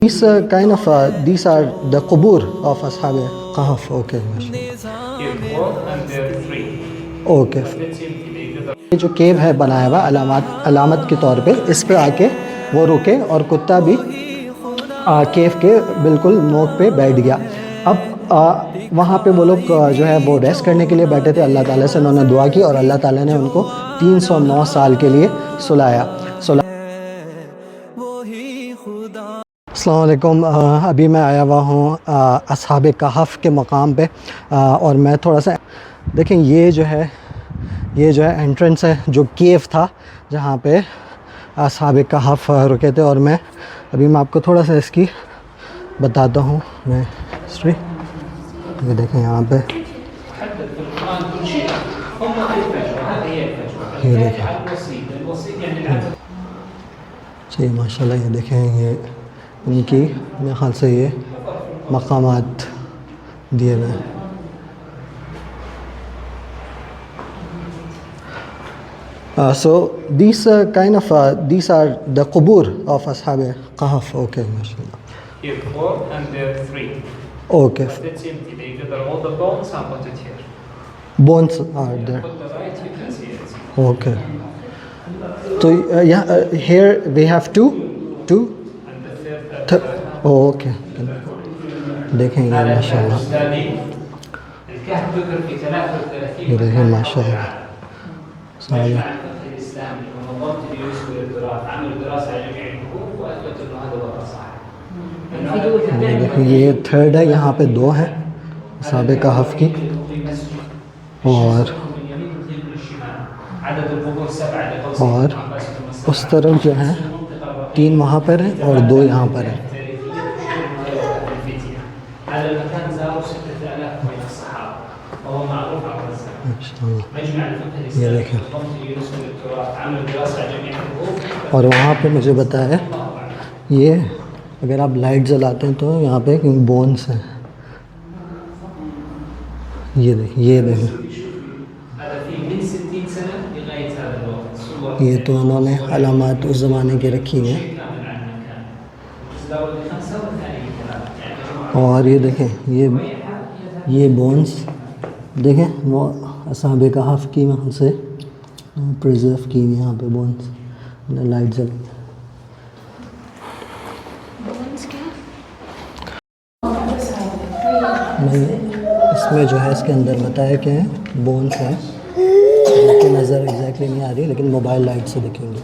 These kind of these are the qubur of Ashab Kahf. Okay, okay. یہ جو کیو ہے بنایا ہوا علامت کے طور پہ، اس پہ آ کے وہ رکے اور کتا بھی کیو کے بالکل نوک پہ بیٹھ گیا. اب وہاں پہ وہ لوگ جو ہے وہ ریسٹ کرنے کے لیے بیٹھے تھے. اللہ تعالیٰ سے انہوں نے دعا کی اور اللہ تعالیٰ نے ان کو 309 سال کے لیے سلایا. السلام علیکم. ابھی میں آیا ہوا ہوں اصحاب کہف کے مقام پہ، اور میں تھوڑا سا دیکھیں یہ جو ہے انٹرنس ہے جو کیو تھا جہاں پہ اصحاب کہف رکے تھے. اور میں آپ کو تھوڑا سا اس کی بتاتا ہوں میں ہسٹری. یہ دیکھیں یہاں پہ یہ دیکھیں جی ماشاء اللہ. یہ دیکھیں یہ ان کی میرے خیال سے یہ مقامات دیے ہوئے ہیں. So these kind of these are the qubur of Ashab Kahf. Okay, mashallah. Here 4 and there 3. Okay. But it's empty. They gather all the bones and put it here. Bones are there. Put the right, you can see it. Okay. So here we have two. And the third. Oh, okay. دیکھیں یہ ماشاءاللہ. الكهف ذكر في 33. یہ دیکھیں ماشاءاللہ. مجمع الفقه الاسلامي ومنظمه اليونسكو للتراث عملوا دراسه على جميع الكهوف واثبتوا انه هذا هو الصح. یہ دیکھیں یہ تھرڈ ہے. یہاں پہ 2 ہیں اصحاب کہف کی، اور اس طرف جو ہیں 3 وہاں پر ہیں اور 2 یہاں پر ہیں. یہ دیکھیں. اور وہاں پہ مجھے بتایا یہ اگر آپ لائٹ جلاتے ہیں تو یہاں پہ بونس ہیں. یہ دیکھیں یہ تو انہوں نے علامات اس زمانے کے رکھی ہیں. اور یہ دیکھیں یہ بونس دیکھیں وہ اصحاب کہف کی وہاں سے پریزرو کی ہوئی یہاں پہ بونس. لائٹ جل نہیں اس میں جو ہے اس کے اندر بتایا کہ بونس ہیں کی نظر ایگزیکٹلی نہیں آ رہی لیکن موبائل لائٹ سے دیکھیں گے.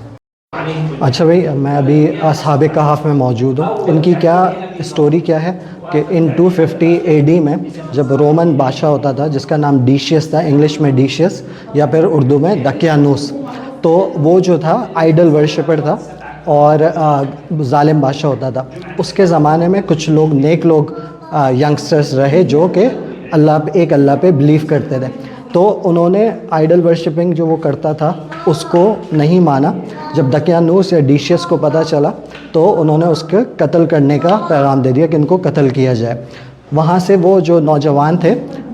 اچھا بھائی میں ابھی اصحاب کہف میں موجود ہوں. ان کی کیا اسٹوری کیا ہے کہ ان 250 AD میں جب رومن بادشاہ ہوتا تھا جس کا نام ڈیشیس تھا، انگلش میں ڈیشیس یا پھر اردو میں دقیانوس، تو وہ جو تھا آئیڈل ورشپر تھا اور ظالم بادشاہ ہوتا تھا. اس کے زمانے میں کچھ لوگ نیک لوگ ینگسٹرز رہے جو کہ اللہ پہ بلیو کرتے تھے. تو انہوں نے آئیڈل ورشپنگ جو وہ کرتا تھا اس کو نہیں مانا. جب دقیانوس یا ڈیشیس کو پتہ چلا تو انہوں نے اس کے قتل کرنے کا پیغام دے دیا کہ ان کو قتل کیا جائے. وہاں سے وہ جو نوجوان تھے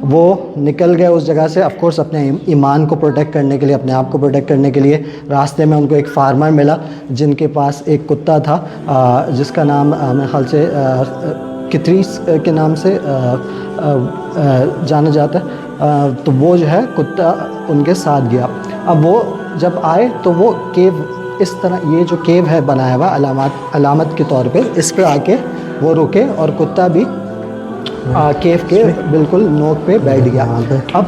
وہ نکل گئے اس جگہ سے آف کورس اپنے ایمان کو پروٹیکٹ کرنے کے لیے، اپنے آپ کو پروٹیکٹ کرنے کے لیے. راستے میں ان کو ایک فارمر ملا جن کے پاس ایک کتا تھا جس کا نام میرے خیال سے کتریس کے نام سے جانا جاتا ہے. تو وہ جو ہے کتا ان کے ساتھ گیا. اب وہ جب آئے تو وہ کیو اس طرح یہ جو کیو ہے بنایا ہوا علامت کے طور پہ، اس پہ آ کے وہ رکے اور کتا بھی کیو کے بالکل نوک پہ بیٹھ گیا. اب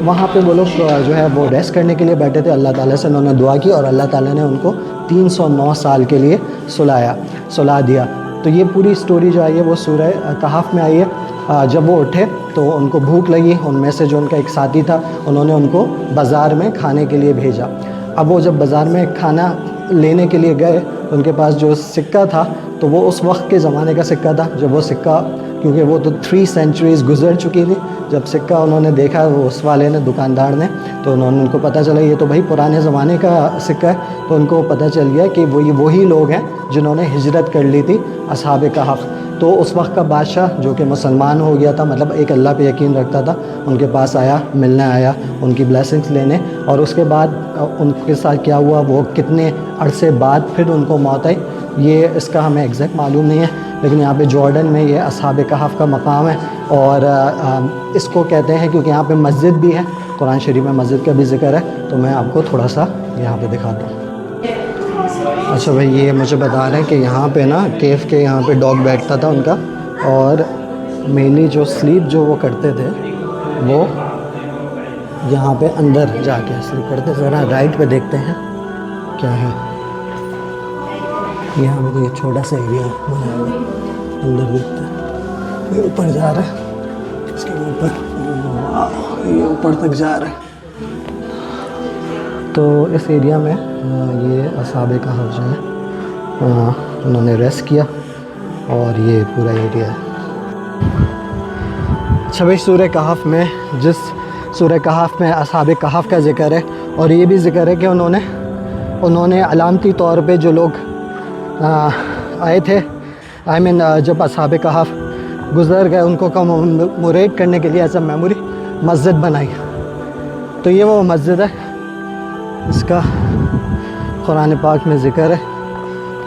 وہاں پہ وہ لوگ جو ہے وہ ریسٹ کرنے کے لیے بیٹھے تھے. اللہ تعالیٰ سے انہوں نے دعا کی اور اللہ تعالیٰ نے ان کو 309 سال کے لیے سلا دیا. تو یہ پوری اسٹوری جو آئی ہے وہ سورہ کہف میں آئی ہے. جب وہ اٹھے تو ان کو بھوک لگی. ان میں سے جو ان کا ایک ساتھی تھا انہوں نے ان کو بازار میں کھانے کے لیے بھیجا. اب وہ جب بازار میں کھانا لینے کے لیے گئے ان کے پاس جو سکہ تھا تو وہ اس وقت کے زمانے کا سکہ تھا. جب وہ سکہ کیونکہ وہ تو 3 سینچریز گزر چکی تھی، جب سکہ انہوں نے دیکھا وہ اس والے نے دکاندار نے تو ان کو پتہ چلا یہ تو بھائی پرانے زمانے کا سکہ ہے. تو ان کو پتہ چل گیا کہ وہی لوگ ہیں جنہوں نے ہجرت کر لی تھی اصحاب کہف. تو اس وقت کا بادشاہ جو کہ مسلمان ہو گیا تھا, مطلب ایک اللہ پہ یقین رکھتا تھا, ان کے پاس آیا, ملنے آیا, ان کی بلیسنگس لینے, اور اس کے بعد ان کے ساتھ کیا ہوا, وہ کتنے عرصے بعد پھر ان کو موت آئی, یہ اس کا ہمیں ایگزیکٹ معلوم نہیں ہے. لیکن یہاں پہ جارڈن میں یہ اصحاب کہف کا مقام ہے, اور اس کو کہتے ہیں کیونکہ یہاں پہ مسجد بھی ہے, قرآن شریف میں مسجد کا بھی ذکر ہے, تو میں آپ کو تھوڑا سا یہاں پہ دکھاتا ہوں. اچھا بھائی, یہ مجھے بتا رہے ہیں کہ یہاں پہ نا کیف کے یہاں پہ ڈاگ بیٹھتا تھا ان کا, اور مینلی جو سلیپ جو وہ کرتے تھے وہ یہاں پہ اندر جا کے سلیپ کرتے. ذرا رائٹ پہ دیکھتے ہیں کیا ہے. یہاں پہ تو یہ چھوٹا سا ایریا بنایا ہوا ہے, اندر دیکھتے ہیں. یہ اوپر جا رہا ہے, اس کے اوپر یہ اوپر تک جا رہا ہے. تو اس ایریا میں یہ اصحاب کہف جو ہے انہوں نے ریسٹ کیا, اور یہ پورا ایریا ہے. اچھا بھائی, سورہ کہف میں جس سورہ کہف میں اصحاب کہف کا ذکر ہے, اور یہ بھی ذکر ہے کہ انہوں نے علامتی طور پہ جو لوگ آئے تھے, جب اصحاب کہف گزر گئے, ان کو کمیموریٹ کرنے کے لیے ایز اے میموری مسجد بنائی. تو یہ وہ مسجد ہے, اس کا قرآن پاک میں ذکر ہے.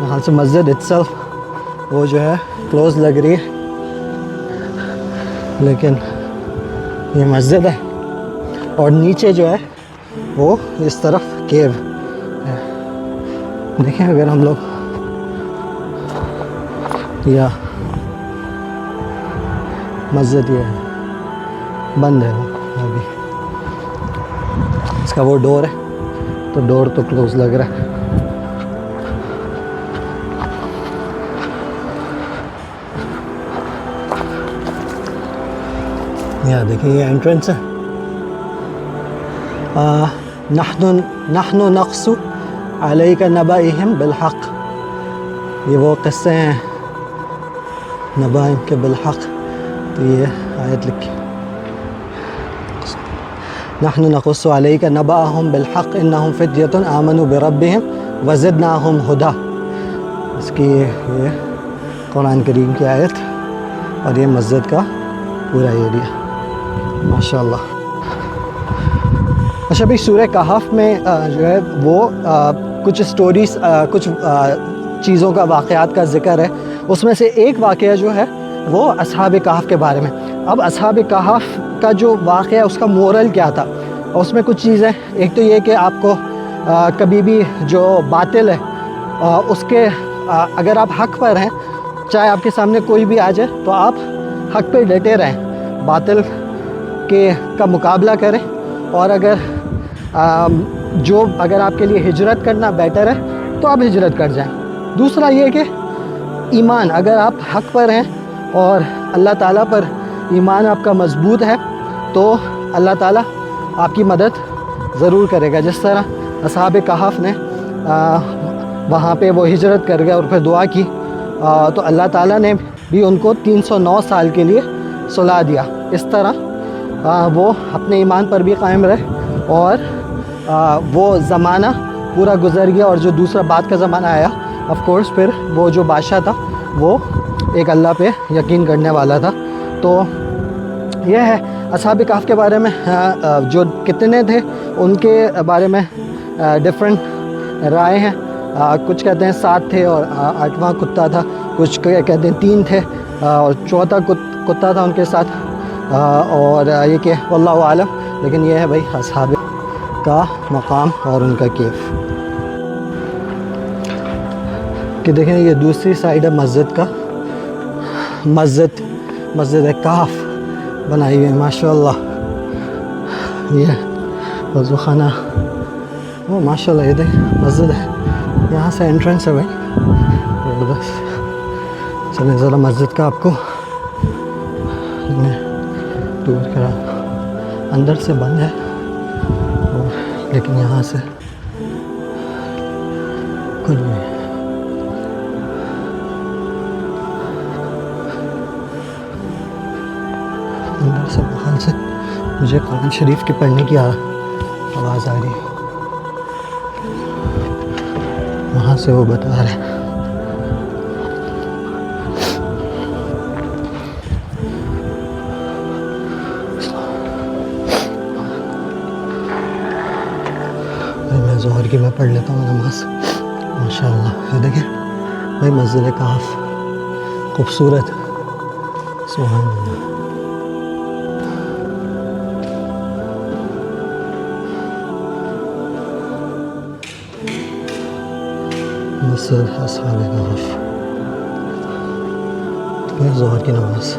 یہاں سے مسجد اٹسیلف وہ جو ہے کلوز لگ رہی ہے, لیکن یہ مسجد ہے, اور نیچے جو ہے وہ اس طرف کیو ہے. دیکھیں اگر ہم لوگ یا مسجد یہ ہے, بند ہے وہ ابھی, اس کا وہ ڈور ہے, تو ڈور تو کلوز لگ رہا ہے. یہاں دیکھیں یہ انٹرنس ہے. نحن نقص علیک نبأہم بالحق, یہ وہ قصے ہیں نبأہم کے بالحق. تو یہ آیت لکھی, نحن نقص علیک نبأہم بالحق انہم فتیۃ آمنوا بربہم وزدناہم ہدی. اس کی یہ قرآن کریم کی آیت, اور یہ مسجد کا پورا ایریا ماشاء اللہ. اچھا بھائی, سورہ کہف میں جو ہے وہ کچھ سٹوریز, کچھ چیزوں کا, واقعات کا ذکر ہے. اس میں سے ایک واقعہ جو ہے وہ اصحاب کہف کے بارے میں. اب اصحاب کہف کا جو واقعہ ہے اس کا مورل کیا تھا, اور اس میں کچھ چیزیں. ایک تو یہ کہ آپ کو کبھی بھی جو باطل ہے اس کے اگر آپ حق پر ہیں, چاہے آپ کے سامنے کوئی بھی آ جائے, تو آپ حق پہ ڈٹے رہیں, باطل کا مقابلہ کریں. اور اگر آپ کے لیے ہجرت کرنا بیٹر ہے تو آپ ہجرت کر جائیں. دوسرا یہ کہ ایمان, اگر آپ حق پر ہیں اور اللہ تعالیٰ پر ایمان آپ کا مضبوط ہے, تو اللہ تعالیٰ آپ کی مدد ضرور کرے گا. جس طرح اصحاب کہف نے وہاں پہ وہ ہجرت کر گئے اور پھر دعا کی, تو اللہ تعالیٰ نے بھی ان کو 309 سال کے لیے سلا دیا. اس طرح وہ اپنے ایمان پر بھی قائم رہے, اور وہ زمانہ پورا گزر گیا. اور جو دوسرا بعد کا زمانہ آیا, آف کورس پھر وہ جو بادشاہ تھا وہ ایک اللہ پہ یقین کرنے والا تھا. تو یہ ہے اصحاب کہف کے بارے میں. جو کتنے تھے ان کے بارے میں ڈفرینٹ رائے ہیں. کچھ کہتے ہیں 7 تھے اور 8واں کتا تھا, کچھ کہتے ہیں 3 تھے اور 4تھا کتا تھا ان کے ساتھ, اور یہ کہ واللہ عالم. لیکن یہ ہے بھائی اصحاب کا مقام اور ان کا کیف. کہ دیکھیں یہ دوسری سائیڈ ہے مسجد کا, مسجد کہف بنائی ہوئی ہے ماشاء اللہ. یہ وضو خانہ, وہ ماشاء اللہ, یہ دیکھ مسجد ہے, یہاں سے انٹرنس ہے بھائی. بس چلیں ذرا مسجد کا آپ کو ٹور کرا. اندر سے بند ہے, لیکن یہاں سے کچھ نہیں ہے. اندر سے باہر سے مجھے قرآن شریف کی پڑھنے کی آواز آ رہی ہے. وہاں سے وہ بتا رہے ہیں. ظہر کی میں پڑھ لیتا ہوں نماز. ماشاء اللہ. یہ دیکھیں بھائی مسجد کہف خوبصورت. سبحان اللہ. مسجد اصحاب کہف. ظہر کی نماز.